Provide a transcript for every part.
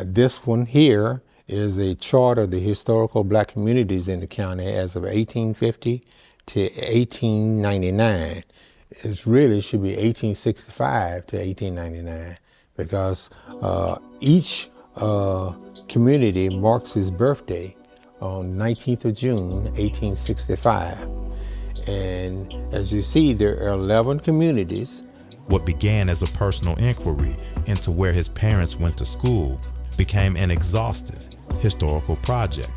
This one here is a chart of the historical black communities in the county as of 1850 to 1899. It really should be 1865 to 1899 because each community marks its birthday on 19th of June, 1865. And as you see, there are 11 communities. What began as a personal inquiry into where his parents went to school became an exhaustive historical project.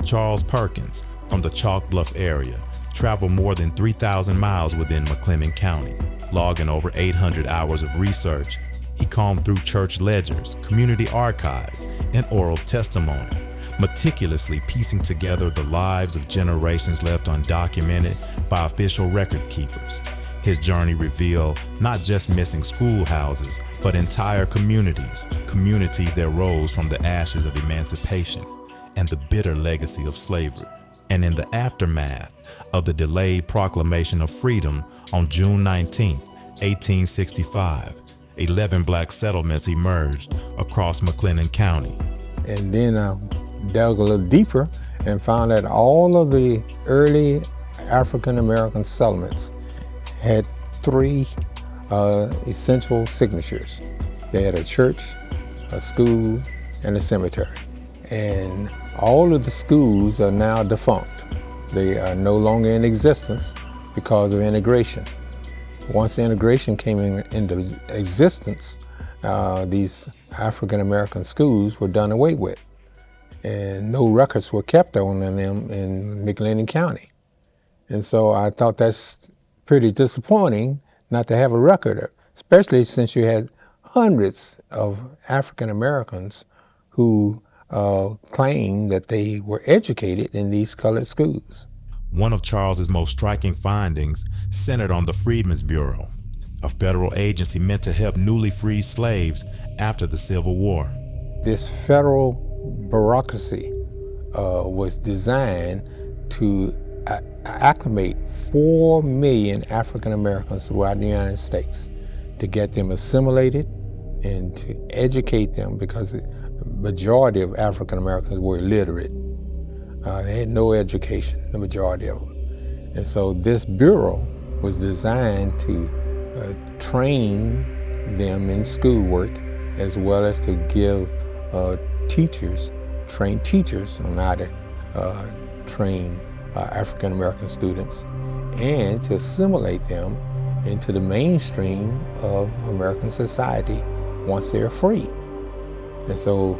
Charles Perkins, from the Chalk Bluff area, traveled more than 3,000 miles within McLennan County, logging over 800 hours of research. He combed through church ledgers, community archives, and oral testimony, meticulously piecing together the lives of generations left undocumented by official record keepers. His journey revealed not just missing schoolhouses, but entire communities that rose from the ashes of emancipation and the bitter legacy of slavery. And in the aftermath of the delayed proclamation of freedom on June 19, 1865, 11 black settlements emerged across McLennan County. And then I dug a little deeper and found that all of the early African-American settlements had three essential signatures. They had a church, a school, and a cemetery. And all of the schools are now defunct. They are no longer in existence because of integration. Once integration came into existence, these African-American schools were done away with. And no records were kept on them in McLennan County. And so I thought that's pretty disappointing not to have a record, especially since you had hundreds of African Americans who claimed that they were educated in these colored schools. One of Charles's most striking findings centered on the Freedmen's Bureau, a federal agency meant to help newly freed slaves after the Civil War. This federal bureaucracy was designed to acclimate 4 million African Americans throughout the United States, to get them assimilated and to educate them, because the majority of African Americans were illiterate. They had no education, the majority of them. And so this bureau was designed to train them in schoolwork, as well as to give train teachers on how to train African American students, and to assimilate them into the mainstream of American society once they're free. And so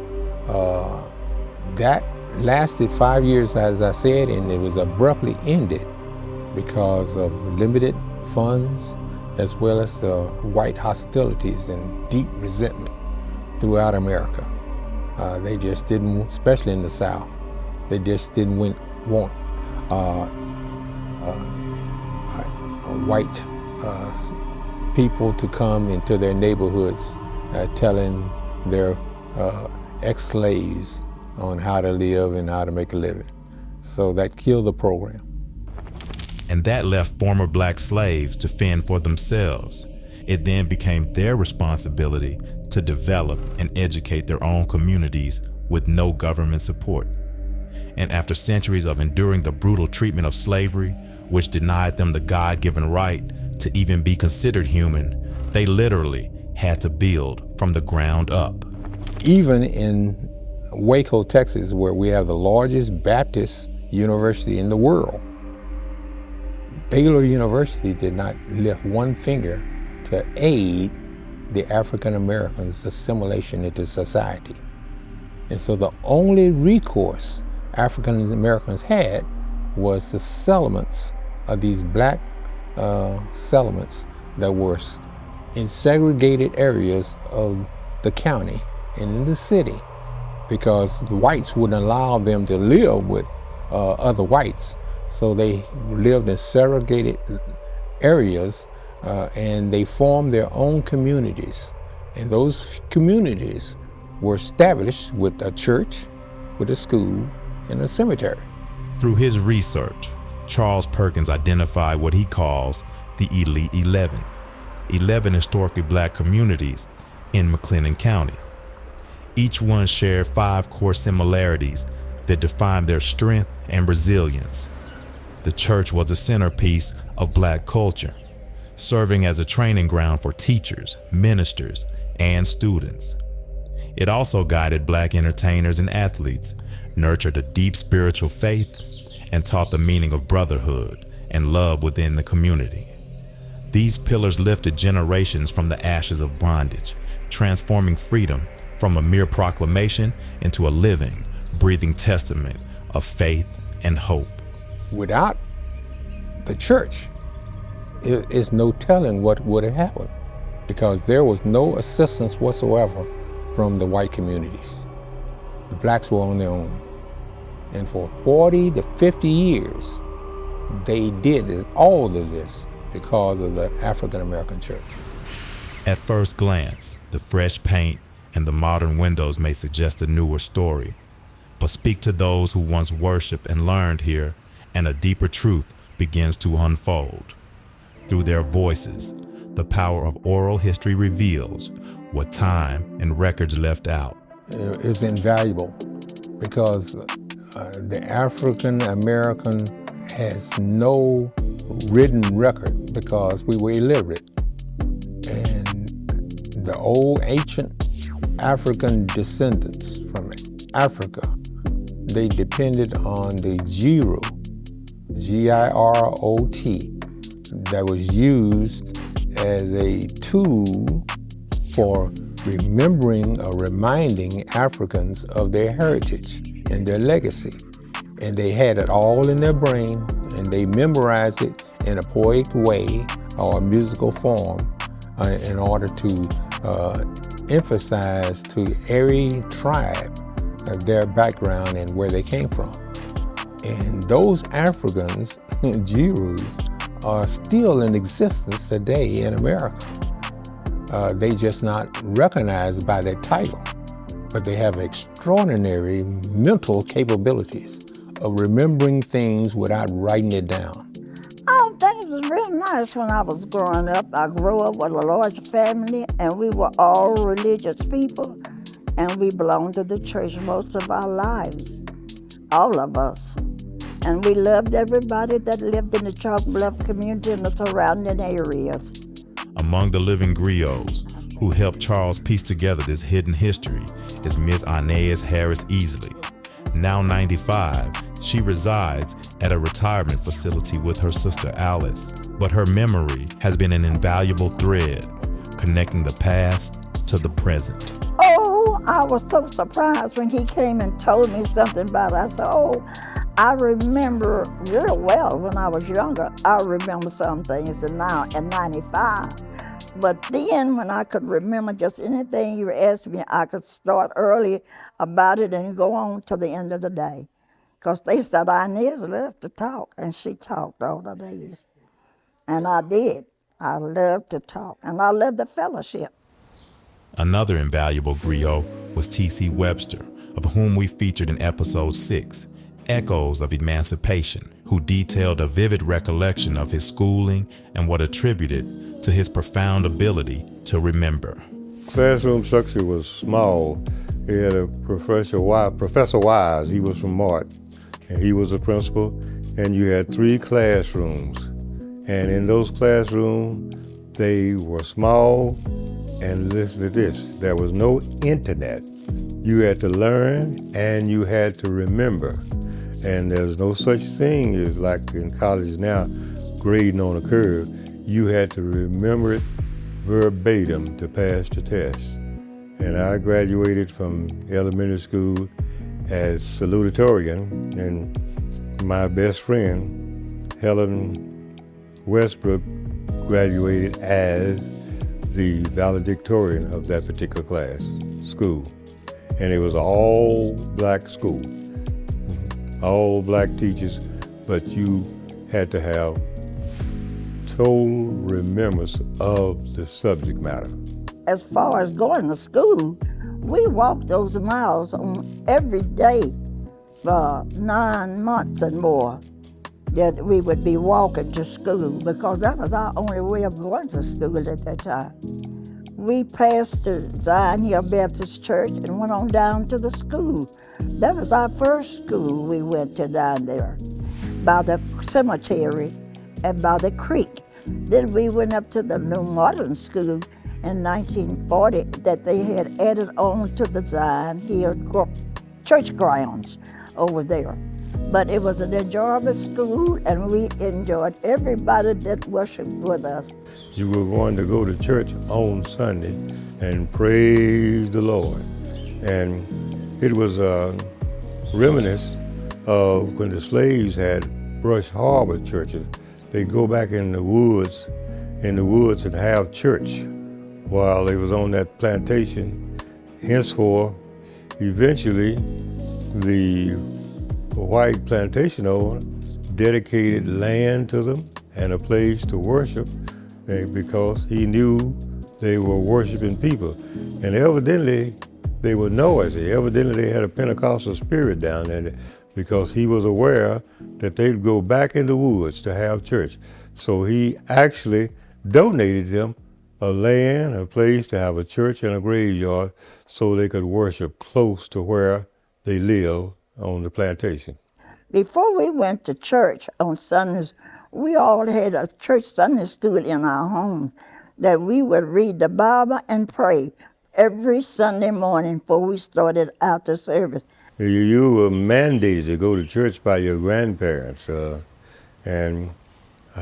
that lasted 5 years, as I said, and it was abruptly ended because of limited funds, as well as the white hostilities and deep resentment throughout America. They just didn't, especially in the South, they just didn't want white people to come into their neighborhoods telling their ex-slaves on how to live and how to make a living. So that killed the program. And that left former black slaves to fend for themselves. It then became their responsibility to develop and educate their own communities with no government support. And after centuries of enduring the brutal treatment of slavery, which denied them the God-given right to even be considered human, they literally had to build from the ground up. Even in Waco, Texas, where we have the largest Baptist university in the world, Baylor University did not lift one finger to aid the African Americans' assimilation into society. And so the only recourse African Americans had was the settlements of these black settlements that were in segregated areas of the county and in the city, because the whites wouldn't allow them to live with other whites. So they lived in segregated areas and they formed their own communities. And those communities were established with a church, with a school, and a cemetery. Through his research, Charles Perkins identified what he calls the Elite 11 historically black communities in McLennan County. Each one shared 5 core similarities that defined their strength and resilience. The church was a centerpiece of Black culture, serving as a training ground for teachers, ministers, and students. It also guided Black entertainers and athletes, nurtured a deep spiritual faith, and taught the meaning of brotherhood and love within the community. These pillars lifted generations from the ashes of bondage, transforming freedom from a mere proclamation into a living, breathing testament of faith and hope. Without the church, it's no telling what would have happened, because there was no assistance whatsoever from the white communities. The Blacks were on their own. And for 40 to 50 years, they did all of this because of the African American church. At first glance, the fresh paint and the modern windows may suggest a newer story, but speak to those who once worshiped and learned here, and a deeper truth begins to unfold. Through their voices, the power of oral history reveals what time and records left out. It's invaluable because the African American has no written record because we were illiterate. And the old ancient African descendants from Africa, they depended on the Girot, G-I-R-O-T, that was used as a tool for remembering or reminding Africans of their heritage and their legacy. And they had it all in their brain, and they memorized it in a poetic way or a musical form in order to emphasize to every tribe their background and where they came from. And those Africans, Girots, are still in existence today in America. They just not recognized by their title, but they have extraordinary mental capabilities of remembering things without writing it down. Oh, things was real nice when I was growing up. I grew up with a large family, and we were all religious people, and we belonged to the church most of our lives, all of us. And we loved everybody that lived in the Chalk Bluff community and the surrounding areas. Among the living griots who helped Charles piece together this hidden history is Miss Inez Harris-Easley. Now 95, she resides at a retirement facility with her sister Alice, but her memory has been an invaluable thread connecting the past to the present. Oh, I was so surprised when he came and told me something about it. I said, oh, I remember real well when I was younger. I remember some things, and now at 95. But then when I could remember just anything you asked me, I could start early about it and go on to the end of the day. Because they said Inez loved to talk, and she talked all the days. And I did. I loved to talk, and I loved the fellowship. Another invaluable griot was T.C. Webster, of whom we featured in episode 6, Echoes of Emancipation, who detailed a vivid recollection of his schooling and what attributed to his profound ability to remember. Classroom structure was small. He had a Professor Wise, he was from Mart, and he was the principal, and you had 3 classrooms. And in those classrooms, they were small, and listen to this, there was no internet. You had to learn and you had to remember. And there's no such thing as like in college now, grading on a curve. You had to remember it verbatim to pass the test. And I graduated from elementary school as salutatorian, and my best friend, Helen Westbrook, graduated as the valedictorian of that particular school. And it was an all-black school, all black teachers, but you had to have total remembrance of the subject matter. As far as going to school, we walked those miles on every day for 9 months and more, that we would be walking to school, because that was our only way of going to school at that time. we passed the Zion Hill Baptist Church and went on down to the school. That was our first school we went to down there, by the cemetery and by the creek. Then we went up to the New Modern School in 1940 that they had added on to the Zion Hill church grounds over there. But it was an enjoyable school, and we enjoyed everybody that worshiped with us. You were going to go to church on Sunday and praise the Lord. And it was reminiscent of when the slaves had Brush Harbor churches. They'd go back in the woods and have church while they was on that plantation. Henceforth, eventually, the white plantation owner dedicated land to them and a place to worship because he knew they were worshiping people. And evidently, they were noisy. Evidently, they had a Pentecostal spirit down there because he was aware that they'd go back in the woods to have church. So he actually donated them a land, a place to have a church and a graveyard so they could worship close to where they lived on the plantation. Before we went to church on Sundays, we all had a church Sunday school in our home that we would read the Bible and pray every Sunday morning before we started out the service. You were mandated to go to church by your grandparents, and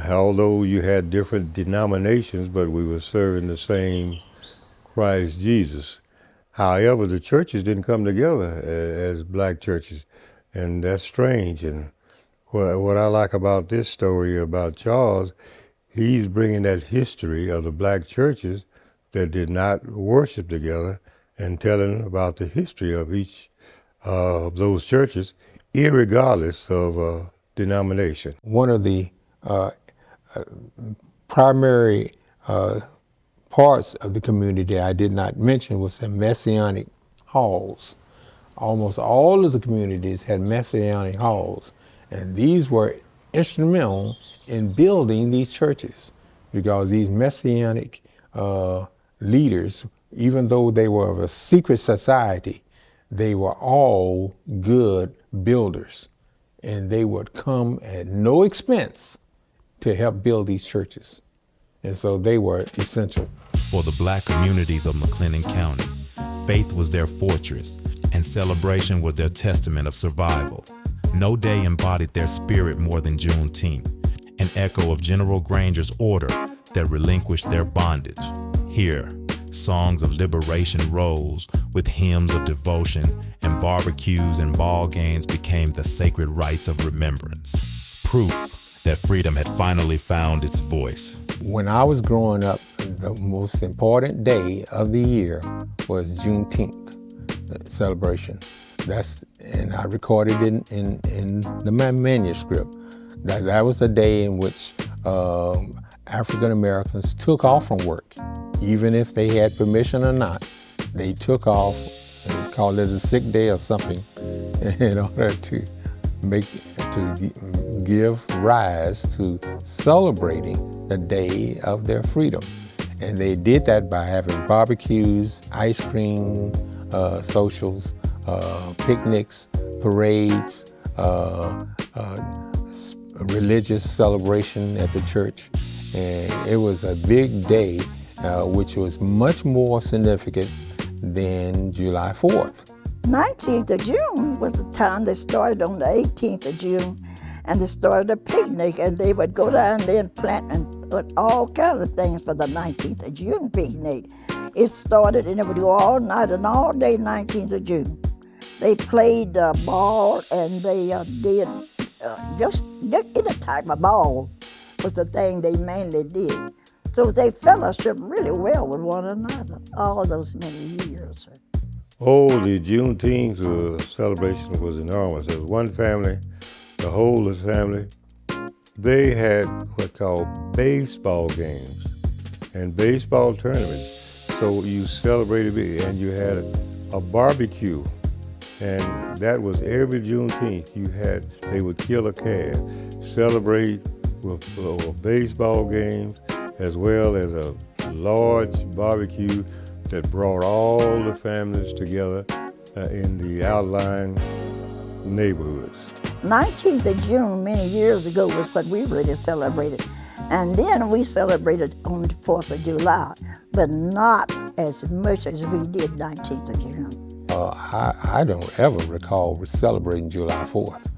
although you had different denominations, but we were serving the same Christ Jesus. However, the churches didn't come together as black churches, and that's strange. And what I like about this story about Charles, he's bringing that history of the black churches that did not worship together and telling about the history of each of those churches, irregardless of denomination. One of the primary parts of the community I did not mention was the Masonic halls. Almost all of the communities had Masonic halls, and these were instrumental in building these churches because these Masonic leaders, even though they were of a secret society, they were all good builders, and they would come at no expense to help build these churches. And so they were essential. For the black communities of McLennan County, faith was their fortress, and celebration was their testament of survival. No day embodied their spirit more than Juneteenth, an echo of General Granger's order that relinquished their bondage. Here, songs of liberation rose with hymns of devotion, and barbecues and ball games became the sacred rites of remembrance. Proof that freedom had finally found its voice. When I was growing up, the most important day of the year was Juneteenth celebration. And I recorded it in the manuscript. That was the day in which African Americans took off from work, even if they had permission or not. They took off and called it a sick day or something in order to give rise to celebrating the day of their freedom. And they did that by having barbecues, ice cream, socials, picnics, parades, religious celebration at the church. And it was a big day, which was much more significant than July 4th. 19th of June was the time they started on the 18th of June, and they started a picnic, and they would go down there and plant and put all kinds of things for the 19th of June picnic. It started, and it would go all night and all day 19th of June. They played ball, and they did just any type of ball was the thing they mainly did. So they fellowshiped really well with one another all those many years. Oh, the Juneteenth celebration was enormous. There was one family, the Holders family, they had what called baseball games and baseball tournaments. So you celebrated it, and you had a barbecue, and that was every Juneteenth. They would kill a calf, celebrate with baseball games, as well as a large barbecue that brought all the families together in the outlying neighborhoods. 19th of June many years ago was what we really celebrated. And then we celebrated on the 4th of July, but not as much as we did 19th of June. I don't ever recall celebrating July 4th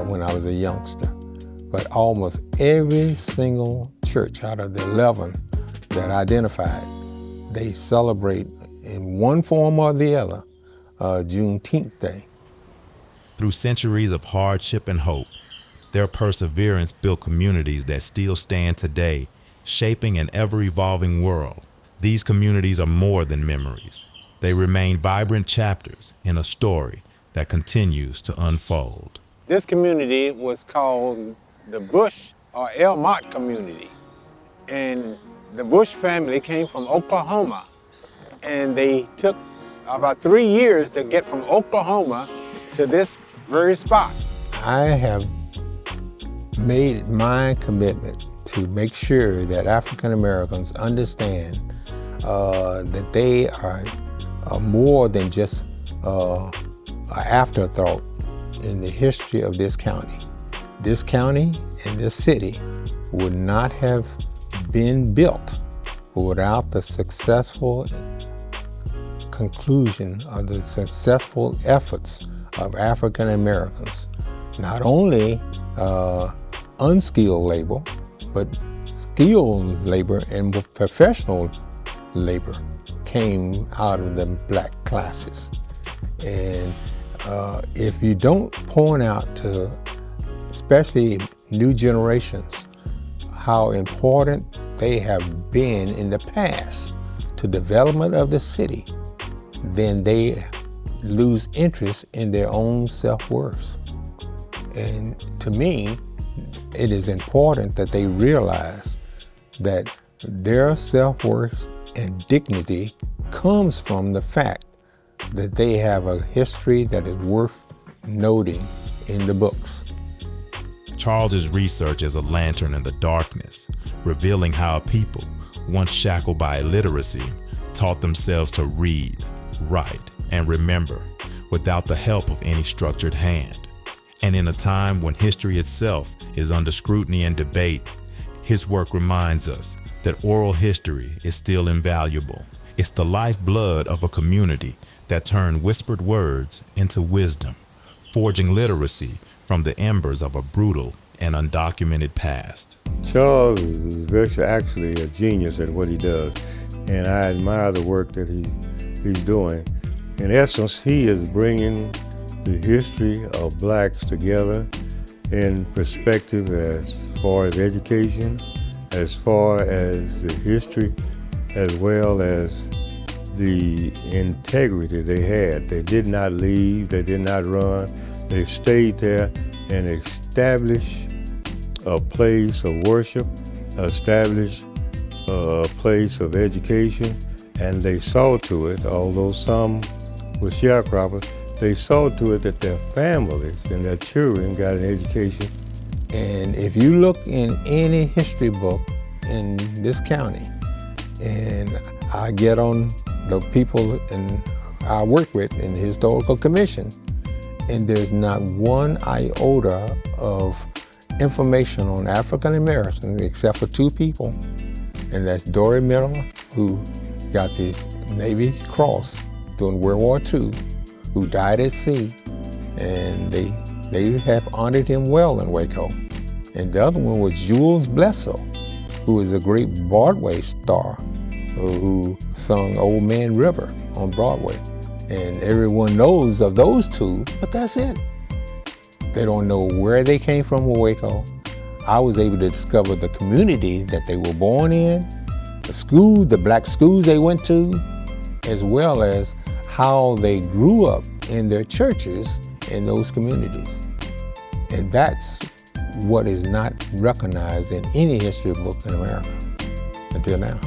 when I was a youngster. But almost every single church out of the 11 that identified, they celebrate in one form or the other Juneteenth Day. Through centuries of hardship and hope, their perseverance built communities that still stand today, shaping an ever-evolving world. These communities are more than memories. They remain vibrant chapters in a story that continues to unfold. This community was called the Bush or El Mott community. And the Bush family came from Oklahoma. And they took about 3 years to get from Oklahoma to this very spot. I have made my commitment to make sure that African Americans understand that they are more than just an afterthought in the history of this county. This county and this city would not have been built without the successful conclusion of the successful efforts of African Americans. Not only unskilled labor, but skilled labor and professional labor came out of the black classes. And if you don't point out to especially new generations how important they have been in the past to development of the city, then they lose interest in their own self-worth. And to me, it is important that they realize that their self-worth and dignity comes from the fact that they have a history that is worth noting in the books. Charles's research is a lantern in the darkness, revealing how a people, once shackled by illiteracy, taught themselves to read, write, and remember without the help of any structured hand. And in a time when history itself is under scrutiny and debate, his work reminds us that oral history is still invaluable. It's the lifeblood of a community that turned whispered words into wisdom, forging literacy from the embers of a brutal and undocumented past. Charles is actually a genius at what he does, and I admire the work that he's doing. In essence, he is bringing the history of blacks together in perspective as far as education, as far as the history, as well as the integrity they had. They did not leave, they did not run, they stayed there and established a place of worship, established a place of education, and they saw to it, although some were sharecroppers, they saw to it that their families and their children got an education. And if you look in any history book in this county, and I get on the people I work with in the Historical Commission, and there's not one iota of information on African Americans except for two people, and that's Dory Miller, who got this Navy Cross during World War II, who died at sea, and they have honored him well in Waco. And the other one was Jules Blesso, who is a great Broadway star who sung Old Man River on Broadway. And everyone knows of those two, but that's it. They don't know where they came from in Waco. I was able to discover the community that they were born in, the school, the black schools they went to, as well as how they grew up in their churches in those communities. And that's what is not recognized in any history book in America until now.